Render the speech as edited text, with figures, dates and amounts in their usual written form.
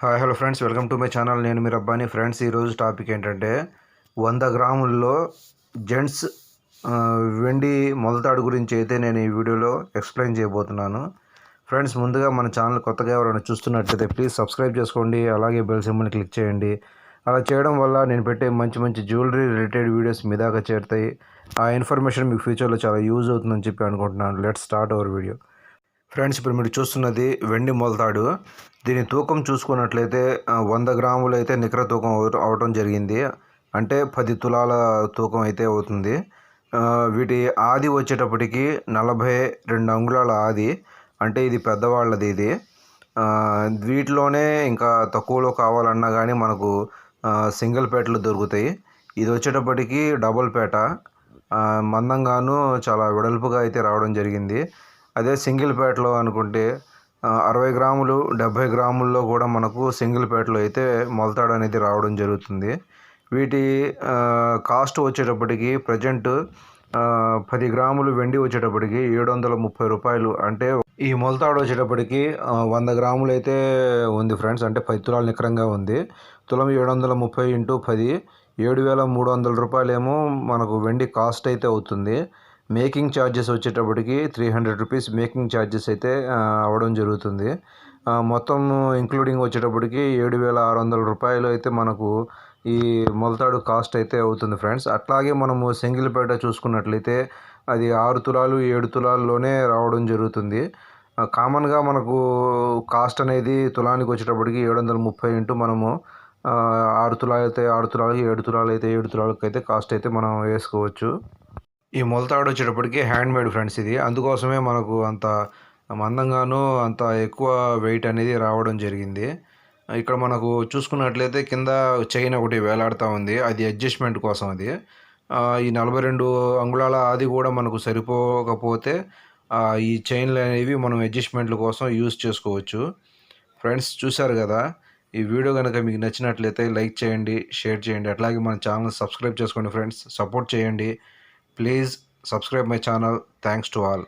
Hi hello friends, welcome to my channel. నేను మీ Rabbani. Friends, ఈరోజు topic ఏంటంటే 100 గ్రాముల్లో జెంట్స్ వెండి మొలతాడు గురించి అయితే నేను ఈ వీడియోలో ఎక్స్ప్లెయిన్ చేయబోతున్నాను. ఫ్రెండ్స్, ముందుగా మన ఛానల్ కొత్తగా ఎవరైనా చూస్తున్నట్లయితే ప్లీజ్ సబ్స్క్రైబ్ చేసుకోండి, అలాగే బెల్ సింబల్ని క్లిక్ చేయండి. అలా చేయడం వల్ల నేను పెట్టే మంచి మంచి జ్యువెలరీ రిలేటెడ్ వీడియోస్ మీ దాకా చేరుతాయి. ఆ ఇన్ఫర్మేషన్ మీకు ఫ్యూచర్లో చాలా యూజ్ అవుతుందని చెప్పి అనుకుంటున్నాను. Let's start our video. Friends, ఇప్పుడు మీరు చూస్తున్నది వెండి మొలతాడు. దీని తూకం చూసుకున్నట్లయితే 100 గ్రాములు అయితే నికర తూకం అవటం జరిగింది. అంటే 10 తులాల తూకం అయితే అవుతుంది. వీటి ఆది వచ్చేటప్పటికి 42 అంగుళాల ఆది. అంటే ఇది పెద్దవాళ్ళది ఇది. వీటిలోనే ఇంకా తక్కువలో కావాలన్నా కానీ మనకు సింగిల్ పేటలు దొరుకుతాయి. ఇది వచ్చేటప్పటికి డబుల్ పేట, మందంగాను చాలా వెడల్పుగా అయితే రావడం జరిగింది. అదే సింగిల్ పేటలో అనుకుంటే 60 గ్రాములు 70 గ్రాముల్లో కూడా మనకు సింగిల్ పేటలో అయితే మొలతాడు అనేది రావడం జరుగుతుంది. వీటి కాస్ట్ వచ్చేటప్పటికి ప్రజెంట్ 10 గ్రాములు వెండి వచ్చేటప్పటికి 730 రూపాయలు. అంటే ఈ మొలతాడు వచ్చేటప్పటికి 100 గ్రాములు అయితే ఉంది ఫ్రెండ్స్. అంటే 10 తులాలు నికరంగా ఉంది. తులం 730 ఇంటూ 10 7,300 రూపాయలేమో మనకు వెండి కాస్ట్ అయితే అవుతుంది. మేకింగ్ ఛార్జెస్ వచ్చేటప్పటికి 300 రూపీస్ మేకింగ్ ఛార్జెస్ అయితే అవ్వడం జరుగుతుంది. మొత్తం ఇంక్లూడింగ్ వచ్చేటప్పటికి 7,600 రూపాయలు అయితే మనకు ఈ మొలతాడు కాస్ట్ అయితే అవుతుంది ఫ్రెండ్స్. అట్లాగే మనము సింగిల్ పేట చూసుకున్నట్లయితే అది 6 తులాలు 7 తులాల్లోనే రావడం జరుగుతుంది. కామన్గా మనకు కాస్ట్ అనేది తులానికి వచ్చేటప్పటికి 730 ఇంటూ మనము 6 తులాలు అయితే 6 తులాలకి 7 తులాలు అయితే 7 తులాలకి అయితే కాస్ట్ అయితే మనం వేసుకోవచ్చు. ఈ మొలతాడు వచ్చేటప్పటికి హ్యాండ్ మేడ్ ఫ్రెండ్స్ ఇది. అందుకోసమే మనకు అంత మందంగాను అంత ఎక్కువ వెయిట్ అనేది రావడం జరిగింది. ఇక్కడ మనకు చూసుకున్నట్లయితే కింద చైన్ ఒకటి వేలాడుతూ ఉంది. అది అడ్జస్ట్మెంట్ కోసం అది. ఈ 42 అంగుళాల అది కూడా మనకు సరిపోకపోతే ఈ చైన్లు అనేవి మనం అడ్జస్ట్మెంట్ల కోసం యూజ్ చేసుకోవచ్చు. ఫ్రెండ్స్, చూశారు కదా. ఈ వీడియో కనుక మీకు నచ్చినట్లయితే లైక్ చేయండి, షేర్ చేయండి, అట్లాగే మన ఛానల్ సబ్స్క్రైబ్ చేసుకోండి ఫ్రెండ్స్. సపోర్ట్ చేయండి. Please subscribe my channel. Thanks to all.